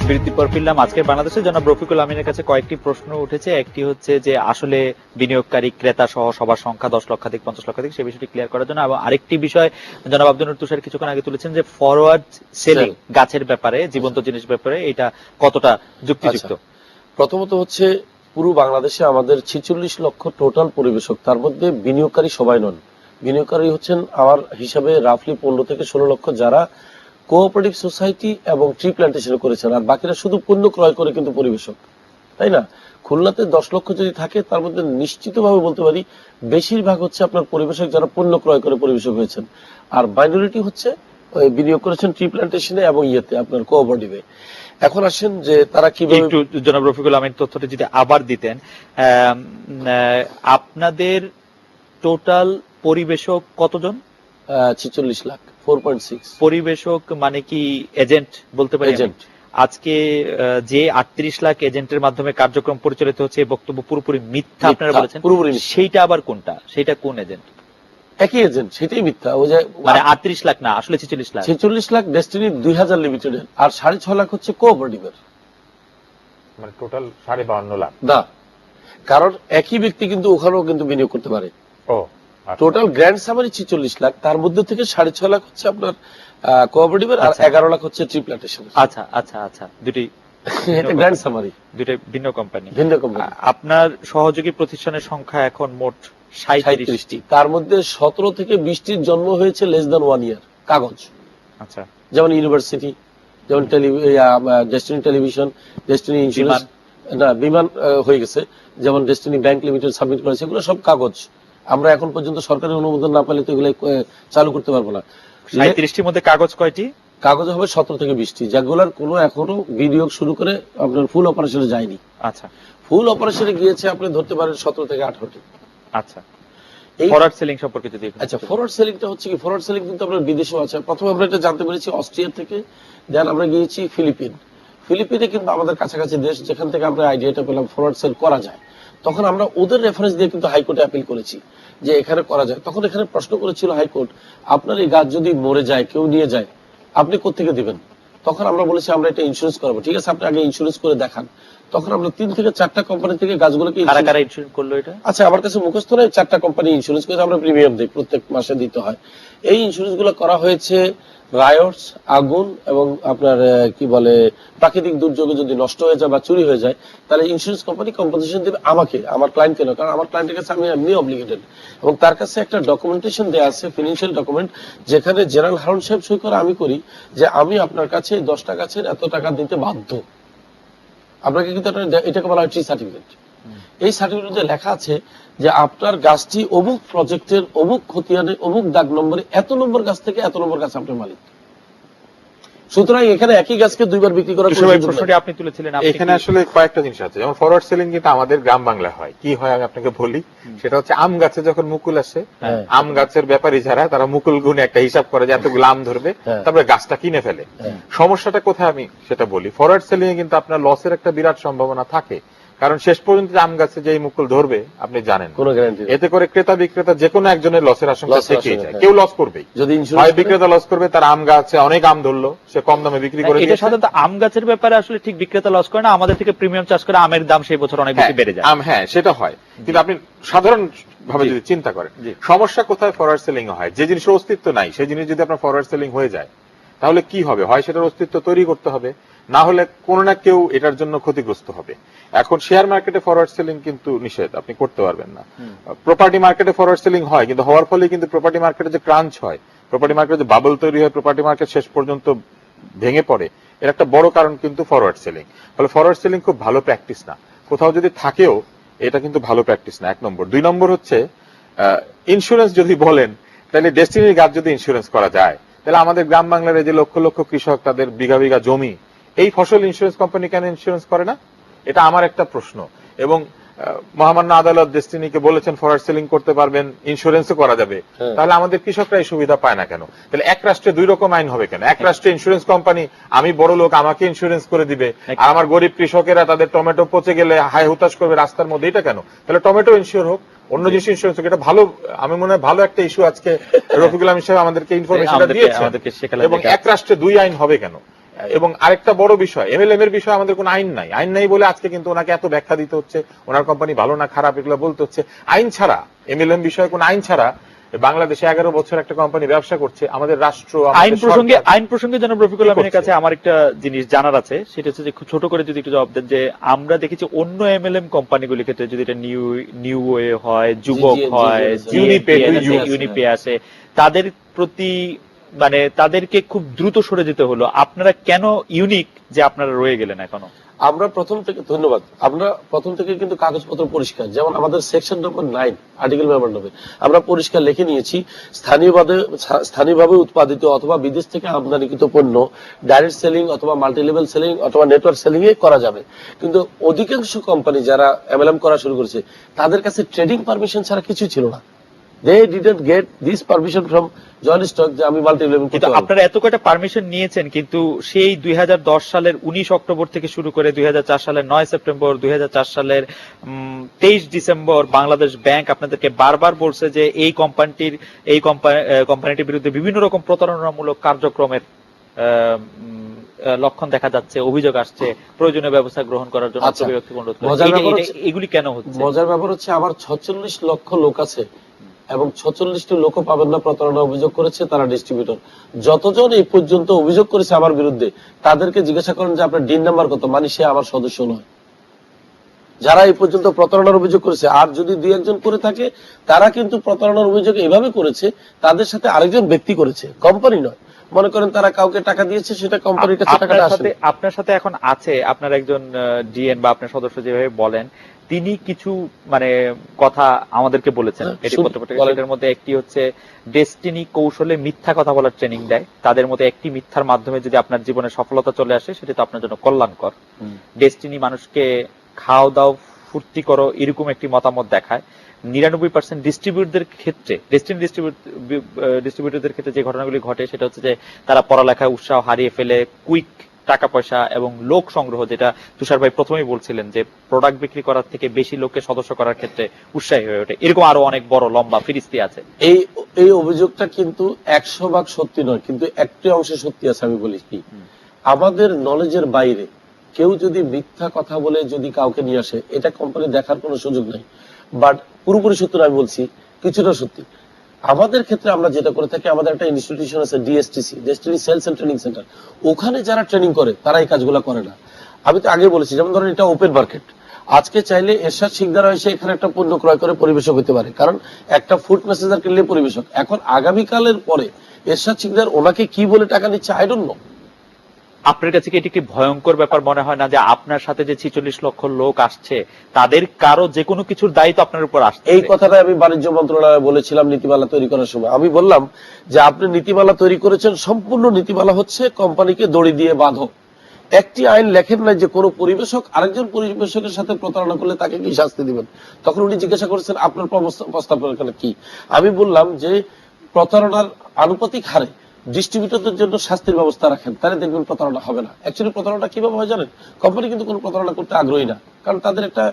বিরতির পর ফিরলাম। আজকে বাংলাদেশে জনাব রফিকুল আমিনের কাছে কয়েকটি প্রশ্ন উঠেছে। একটি হচ্ছে যে আসলে বিনিয়োগকারী ক্রেতা সহ সবার সংখ্যা 10 লক্ষাধিক 50 লক্ষাধিক, সেই বিষয়টি ক্লিয়ার করার জন্য। এবং আরেকটি বিষয় জনাব আব্দুল নূর তুষার কিছুক্ষণ আগে তুলেছেন যে ফরওয়ার্ড সেলিং গাছের ব্যাপারে, জীবন্ত জিনিস ব্যাপারে এটা কতটা যুক্তিযুক্ত। প্রথমত হচ্ছে পুরো বাংলাদেশে আমাদের 46 লক্ষ টোটাল পরিবেশক, তার মধ্যে বিনিয়োগকারী সবাই নন। বিনিয়োগকারী হচ্ছেন আমার হিসাবে রাফলি 15 থেকে 16 লক্ষ, যারা কোঅপারেটিভ সোসাইটি এবং ট্রি প্ল্যান্টেশন করেছেন, আর বাকিরা শুধু পণ্য ক্রয় করে কিন্তু পরিবেশক, তাই না? খুলনাতে 10 লক্ষ যদি থাকে, তার মধ্যে নিশ্চিতভাবে বলতে পারি বেশিরভাগ হচ্ছে আপনার পরিবেশক যারা পণ্য ক্রয় করে পরিবেশক হয়েছেন, আর মাইনরিটি হচ্ছে বিনিয়োগ করেছেন ট্রি প্ল্যান্টেশনে এবং ইয়েতে আপনার কোঅপারেটিভে। এখন আসেন যে তারা কিভাবে, একটু জনাব রফিকুল আমিন তথ্যটা যদি আবার দিতেন। আপনাদের টোটাল পরিবেশক কতজন? 46 লাখ, 4.6। পরিবেশক মানে কি এজেন্ট বলতে পারি? এজেন্ট। আজকে যে 38 লাখ এজেন্টের মাধ্যমে কার্যক্রম পরিচালিত হচ্ছে, এই বক্তব্য পুরোপুরি মিথ্যা আপনারা বলেছেন। সেইটা আবার কোনটা? সেটা কোন এজেন্ট? একই এজেন্ট, সেটাই মিথ্যা। ওই যে মানে 38 লাখ না, আসলে 46 লাখ। 46 লাখ ডেস্টিনি 2000 লিমিটেডের, আর 6.5 লাখ হচ্ছে কোঅপারেটিভের, মানে টোটাল 52.5 লাখ। না, কারণ একই ব্যক্তি কিন্তু ওখানেও কিন্তু বিনিয়োগ করতে পারে। ও টোটাল গ্র্যান্ড সামারি 46 লাখ, তার মধ্যে থেকে 6.5 লাখ হচ্ছে আপনার কোঅপারেটিভের, আর 11 লাখ হচ্ছে ট্রি প্ল্যান্টেশন। আচ্ছা আচ্ছা আচ্ছা, দুটি এটা গ্র্যান্ড সামারি, দুটো ভিন্ন কোম্পানি। ভিন্ন কোম্পানি। আপনার সহযোগী প্রতিষ্ঠানের সংখ্যা এখন মোট 37টি। তার মধ্যে 17 থেকে 20টির জন্ম হয়েছে লেস দ্যান 1 ইয়ার কাগজ। আচ্ছা, যেমন ইউনিভার্সিটি, যেমন ডেস্টিনি টেলিভিশন, ডেস্টিনি ইন্স্যুরেন্স, না বিমান হয়ে গেছে, যেমন ডেস্টিনি ব্যাংক লিমিটেড সাবমিট করেছে, এগুলো সব কাগজ। আমরা এখন পর্যন্ত সরকারি অনুমোদন না পেলে তো এগুলো চালু করতে পারবো না। 37টির মধ্যে কাগজ কয়টি? কাগজ হবে 17 থেকে 20টি, যেগুলোর কোনো এখনো বিনিয়োগ শুরু করে আপনার ফুল অপারেশনে যায়নি। আচ্ছা, ফুল অপারেশনে গিয়েছে আপনি ধরতে পারেন 17 থেকে 18টি। আচ্ছা, এই ফরওয়ার্ড সেলিং সম্পর্কে যদি। আচ্ছা, ফরওয়ার্ড সেলিংটা হচ্ছে কি, ফরওয়ার্ড সেলিং কিন্তু আপনার বিদেশেও আছে। প্রথমে আমরা এটা জানতে পেরেছি অস্ট্রিয়া থেকে, দেন আমরা গিয়েছি ফিলিপিনে কিন্তু আমাদের কাছাকাছি দেশ, যেখান থেকে আমরা আইডিয়াটা পেলাম ফরওয়ার্ড সেল করা যায়। তখন আমরা ওদের রেফারেন্স দিয়ে কিন্তু হাইকোর্টে অ্যাপিল করেছি যে এখানে করা যায়। তখন এখানে প্রশ্ন করেছিল হাইকোর্ট, আপনার এই গাছ যদি মরে যায়, কেউ নিয়ে যায়, আপনি কোত্থেকে দিবেন? তখন আমরা বলেছি আমরা এটা ইন্স্যুরেন্স করবো। ঠিক আছে, আপনি আগে ইন্স্যুরেন্স করে দেখান। তখন আমরা 3 থেকে 4টা কোম্পানি থেকে গাছগুলোকে, কারা ইন্স্যুরেন্স করলো এটা? আচ্ছা, আমার কাছে মুখস্থ নয়, 4টা কোম্পানি ইন্স্যুরেন্স করে, আমরা প্রিমিয়াম দিই, প্রত্যেক মাসে দিতে হয়। এই ইন্স্যুরেন্স গুলো করা হয়েছে রায়টস, আগুন এবং আপনার কি বলে প্রাকৃতিক দুর্যোগে যদি নষ্ট হয়ে যায় বা চুরি হয়ে যায়, তাহলে ইন্স্যুরেন্স কোম্পানি কম্পেনসেশন দেবে আমাকে, আমার ক্লায়েন্টকে নয়, কারণ আমার ক্লায়েন্টের কাছে আমি এমনি অব্লিগেটেড। এবং তার কাছে একটা ডকুমেন্টেশন দেওয়া আছে, ফিনান্সিয়াল ডকুমেন্ট, যেখানে জেনারেল হারুন সাহেব সই করে আমি করি যে আমি আপনার কাছে 10টা গাছের এত টাকা দিতে বাধ্য। আপনাকে কিন্তু এটাকে বলা হয় ট্রি সার্টিফিকেট। এই সার্টিফিকেটে লেখা আছে যে আপনার গাছটি অমুক প্রজেক্টের অমুক খতিয়ানে অমুক দাগ নম্বরে এত নম্বর গাছ থেকে এত নম্বর গাছ আপনার মালিক। সুতরাং এখানে একই গাছকে দুইবার বিক্রি করার প্রশ্নটি আপনি তুলেছিলেন। এখানে আসলে কয়েকটা জিনিস আছে। যেমন ফরওয়ার্ড সেলিং কিন্তু আমাদের গ্রাম বাংলা হয়। কি হয় আমি আপনাকে বলি, সেটা হচ্ছে আম গাছে যখন মুকুল আসে, আম গাছের ব্যাপারী যারা, তারা মুকুল গুনে একটা হিসাব করে যে এতগুলো আম ধরবে, তারপরে গাছটা কিনে ফেলে। সমস্যাটা কোথায় আমি সেটা বলি। ফরওয়ার্ড সেলিং এ কিন্তু আপনার লসের একটা বিরাট সম্ভাবনা থাকে, কারণ শেষ পর্যন্ত আম গাছে যে মুকুল ধরবে আপনি জানেন, এতে করে ক্রেতা বিক্রেতা যে কোনো একজনের লসের আশঙ্কা থেকেই যায়। কেউ লস করবেই, যদি বিক্রেতা লস করবে, তার আম গাছে অনেক আম ধরলো, সে কম দামে বিক্রি করে। এটা সাধারণত আম গাছের ব্যাপারে আসলে ঠিক বিক্রেতা লস করে না, আমাদের থেকে প্রিমিয়াম চার্জ করে আমের দাম সেই বছর অনেক বেশি বেড়ে যায়। হ্যাঁ, সেটা হয়, কিন্তু আপনি সাধারণ ভাবে যদি চিন্তা করেন, সমস্যা কোথায় ফরওয়ার্ড সেলিং হয়, যে জিনিসের অস্তিত্ব নাই সেই জিনিস যদি আপনার ফরওয়ার্ড সেলিং হয়ে যায়, তাহলে কি হবে? হয় সেটার অস্তিত্ব তৈরি করতে হবে, না হলে কোনো না কেউ এটার জন্য ক্ষতিগ্রস্ত হবে। এখন শেয়ার মার্কেটে ফরওয়ার্ড সেলিং কিন্তু নিষেধ, আপনি করতে পারবেন না। প্রপার্টি মার্কেটে ফরওয়ার্ড সেলিং হয়, কিন্তু হওয়ার ফলে কিন্তু প্রপার্টি মার্কেটে যে ক্রাঞ্চ হয়, প্রপার্টি মার্কেটে যে বাবল তৈরি হয়, প্রপার্টি মার্কেট শেষ পর্যন্ত ভেঙে পড়ে, এর একটা বড় কারণ কিন্তু ফরওয়ার্ড সেলিং। ফলে ফরওয়ার্ড সেলিং খুব ভালো প্র্যাকটিস না, কোথাও যদি থাকেও এটা কিন্তু ভালো প্র্যাকটিস না, 1 নম্বর। 2 নম্বর হচ্ছে ইন্স্যুরেন্স যদি বলেন, তাহলে ডেস্টিনির গাছ যদি ইন্স্যুরেন্স করা যায়, তাহলে আমাদের গ্রাম বাংলার যে লক্ষ লক্ষ কৃষক, তাদের বিঘা বিঘা জমি, এই ফসল ইন্স্যুরেন্স কোম্পানি কেন ইন্স্যুরেন্স করে না? এটা আমার একটা প্রশ্ন। এবং মহামান্য আদালত ডেস্টিনিকে বলেছেন ফরওয়ার্ড সেলিং করতে পারবেন, ইন্স্যুরেন্সও করা যাবে, তাহলে আমাদের কৃষকরা এই সুবিধা পায় না কেন? তাহলে এক রাষ্ট্রে 2 রকম আইন হবে কেন? এক রাষ্ট্রে ইন্স্যুরেন্স কোম্পানি, আমি বড় লোক, আমাকে ইন্স্যুরেন্স করে দিবে, আর আমার গরিব কৃষকেরা তাদের টমেটো পচে গেলে হাই হুতাশ করবে রাস্তার মধ্যে, এটা কেন? তাহলে টমেটো ইন্স্যুর হোক, অন্য জিনিস ইন্স্যুরেন্স হোক। এটা ভালো, আমি মনে হয় ভালো একটা ইস্যু আজকে রফিকুল আমিন সাহেব আমাদেরকে ইনফরমেশনটা দিয়েছেন। এবং এক রাষ্ট্রে 2 আইন হবে কেন? এবং আরেকটা বড় বিষয়, এমএলএম এর বিষয়ে আমাদের কোনো আইন নাই। আইন নাই বলে আজকে কিন্তু ওনাকে এত ব্যাখ্যা দিতে হচ্ছে, ওনার কোম্পানি ভালো না খারাপ এগুলো বলতে হচ্ছে। আইন ছাড়া, এমএলএম বিষয়ে কোনো আইন ছাড়া বাংলাদেশে 11 বছর একটা কোম্পানি ব্যবসা করছে। আমাদের রাষ্ট্র, আইন প্রসঙ্গে জনাব রফিকুল আমিনের কাছে আমার একটা জিনিস জানার আছে, সেটা হচ্ছে যে খুব ছোট করে যদি একটু জবাব দেন, যে আমরা দেখেছি অন্য এমএলএম কোম্পানিগুলির ক্ষেত্রে যদি এটা নিউ ওয়ে হয়, যুবক হয়, ইউনিপে আসে, তাদের প্রতি মানে তাদেরকে খুব দ্রুত সরে যেতে হলো। আপনারা কেন ইউনিক যে আপনারা রয়ে গেলেন এখনো? আমরা প্রথম থেকে, ধন্যবাদ, আমরা প্রথম থেকে কিন্তু কাগজপত্র পরিষ্কার, যেমন আমাদের সেকশন নম্বর 9 আর্টিকেল নম্বর 9 আমরা পরিষ্কার লিখে নিয়েছি, স্থানীয়ভাবে উৎপাদিত অথবা বিদেশ থেকে আমদানিকৃত পণ্য ডাইরেক্ট সেলিং অথবা মাল্টি লেভেল সেলিং অথবা নেটওয়ার্ক সেলিং এ করা যাবে। কিন্তু অধিকাংশ কোম্পানি যারা এমএলএম করা শুরু করেছে তাদের কাছে ট্রেডিং পারমিশন ছাড়া কিছু ছিল না। They didn't get this permission from joint stock যে আমি মাল্টি লেভেল। কিন্তু আপনারা এত কয়টা পারমিশন নিয়েছেন, কিন্তু সেই 2010 সালের 19 অক্টোবর থেকে শুরু করে 2004 সালের 9 সেপ্টেম্বর, 2004 সালের 23 ডিসেম্বর বাংলাদেশ ব্যাংক আপনাদেরকে বারবার বলছে যে এই কোম্পানিটির বিরুদ্ধে বিভিন্ন রকম প্রতারণামূলক কার্যক্রমের লক্ষণ দেখা যাচ্ছে, অভিযোগ আসছে, প্রয়োজনীয় ব্যবস্থা গ্রহণ করার জন্য অনুরোধ করছে। এগুলি কেন হচ্ছে? মজার ব্যাপার হচ্ছে আমার 46 লক্ষ লোক আছে এবং 46টি লোকও পাবেন না প্রতারণা অভিযোগ করেছে তারা ডিস্ট্রিবিউটর। যতজন এই পর্যন্ত অভিযোগ করেছে আমার বিরুদ্ধে তাদেরকে জিজ্ঞাসা করেন যে আপনার ডিন নাম্বার কত, মানে সে আমার সদস্য নয়। যারা এই পর্যন্ত প্রতারণার অভিযোগ করেছে, আর যদি দুই একজন করে থাকে তারা কিন্তু প্রতারণার অভিযোগ এভাবে করেছে তাদের সাথে আরেকজন ব্যক্তি করেছে, কোম্পানি নয়। মনে করেন তারা কাউকে টাকা দিয়েছে, সেটা কোম্পানির কাছে টাকাটা আসে। আপনার সাথে এখন আছে আপনার একজন ডিএন বা আপনার সদস্য যেভাবে বলেন, তিনি কিছু মানে কথা আমাদেরকে বলেছেন এটি পত্রপত্রিকার মধ্যে। একটি হচ্ছে ডেস্টিনি কৌশলে মিথ্যা কথা বলার ট্রেনিং দেয়, তাদের মধ্যে একটি মিথ্যার মাধ্যমে যদি আপনার জীবনে সফলতা চলে আসে সেটা তো আপনার জন্য কল্যাণকর। ডেস্টিনি মানুষকে খাও দাও ফুর্তি করো এরকম একটি মতামত দেখায়। 99% ডিস্ট্রিবিউটরদের ক্ষেত্রে, ডিস্ট্রিবিউটরদের ক্ষেত্রে যে ঘটনাগুলি ঘটে সেটা হচ্ছে যে তারা পড়ালেখায় উৎসাহ হারিয়ে ফেলে, কুইক টাকা পয়সা এবং লোক সংগ্রহ, যেটা তুষার ভাই প্রথমেই বলছিলেন যে প্রোডাক্ট বিক্রি করার থেকে বেশি লোককে সদস্য করার ক্ষেত্রে উৎসাহী হয়ে ওঠে। এরকম আরো অনেক বড় লম্বা ফিরিস্তি আছে। এই অভিযোগটা কিন্তু 100% সত্যি নয়, কিন্তু একটি অংশে সত্যি আছে। আমি বলি কি, আমাদের নলেজের বাইরে কেউ যদি মিথ্যা কথা বলে যদি কাউকে নিয়ে আসে, এটা কোম্পানি দেখার কোনো সুযোগ নাই। বাট পুরোপুরি সত্য আমি বলছি, কিছুটা সত্যি। আমাদের ক্ষেত্রে আমরা যেটা করে থাকি, আমাদের একটা ইনস্টিটিউশন আছে DSTC, destiny sales and training centre. ওখানে যারা ট্রেনিং করে তারা এই কাজগুলো করে না। আমি তো আগে বলেছি, যেমন ধরেন এটা ওপেন মার্কেট, আজকে চাইলে এরশাদ শিকদার এসে এখানে একটা পণ্য ক্রয় করে পরিবেশক হতে পারে, কারণ একটা ফুড মেসেঞ্জার কিনলে পরিবেশক। এখন আগামীকালের পরে এরশাদ শিকদার ওনাকে কি বলে টাকা নিচ্ছে আই ডোন্ট নো। আপনার কাছে কি এটি কি ভয়ঙ্কর ব্যাপার মনে হয় না যে আপনার সাথে যে 46 লক্ষ লোক আসছে তাদের কারো যে কোনো কিছুর দায়িত্ব আপনার উপর আসছে? এই কথাটা আমি বাণিজ্য মন্ত্রণালয়ে বলেছিলাম নীতিমালা তৈরি করার সময়। আমি বললাম যে আপনি নীতিমালা তৈরি করেছেন, সম্পূর্ণ নীতিমালা হচ্ছে কোম্পানিকে দড়ি দিয়ে বাঁধো। একটি আইন লেখেন নাই যে কোনো পরিবেশক আরেকজন পরিবেশকের সাথে প্রতারণা করলে তাকে কি শাস্তি দিবেন। তখন উনি জিজ্ঞাসা করেছেন আপনার প্রস্তাব কি। আমি বললাম যে প্রতারণার আনুপাতিক হারে ডিস্ট্রিবিউটরদের জন্য শাস্তির ব্যবস্থা রাখেন, তাহলে দেখবেন প্রতারণা হবে না। অ্যাকচুয়ালি প্রতারণা কিভাবে হয় জানেন? কোম্পানি কিন্তু কোনো প্রতারণা করতে আগ্রহী না, কারণ তাদের একটা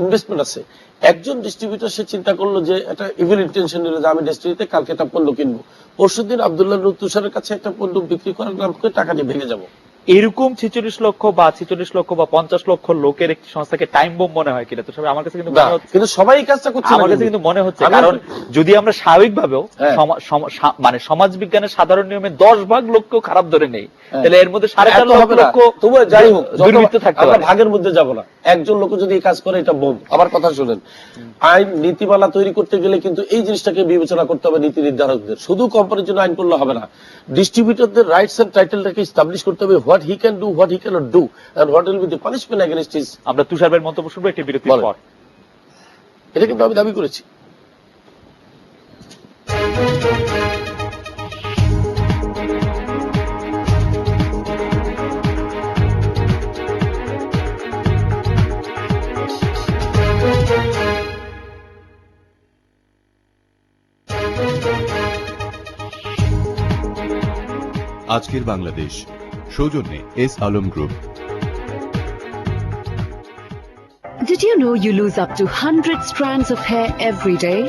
ইনভেস্টমেন্ট আছে। একজন ডিস্ট্রিবিউটর সে চিন্তা করলো যে একটা ইভিল ইন্টেনশন নিল যে আমি ডেস্টিনিতে কালকে একটা পণ্য কিনবো, পরশুদিন আব্দুল্লাহ নূর তুষারের কাছে একটা পণ্য বিক্রি করার নাম করে টাকা নিয়ে ভেঙে যাবো। এরকম 46 লক্ষ বা 50 লক্ষ লোকের একটি সংস্থাকে টাইম বোম মনে হয় কিনা? তো সবাই আমার কাছে কিন্তু সবাই এই কাজটা করছে, আমার কাছে কিন্তু মনে হচ্ছে। কারণ যদি আমরা স্বাভাবিকভাবেও মানে সমাজ বিজ্ঞানের সাধারণ নিয়মে 10 ভাগ লোককেও খারাপ ধরে নেই, তাহলে এর মধ্যে 4.5 লক্ষ তবু যাই হোক দুর্বৃত্ত থাকতে পারে। ভাগের মধ্যে যাব না, একজন লোক যদি এই কাজ করে এটা বোম। আমার কথা শুনেন, আইন নীতিমালা তৈরি করতে গেলে কিন্তু এই জিনিসটাকে বিবেচনা করতে হবে নীতি নির্ধারকদের। শুধু কোম্পানির জন্য আইন করলে হবে না, ডিস্ট্রিবিউটরদের রাইটস এন্ড টাইটেলটাকে এস্টাবলিশ করতে হবে, what he can do, what he cannot do, and what will be the punishment against his। আমরা তুষার ভাইয়ের মন্তব্য শুনবো একটি বিরতির পর। এটা কিন্তু আমি দাবি করেছি। আজকের বাংলাদেশ সৌজন্যে S Alam group. Did you know you lose up to 100 strands of hair every day?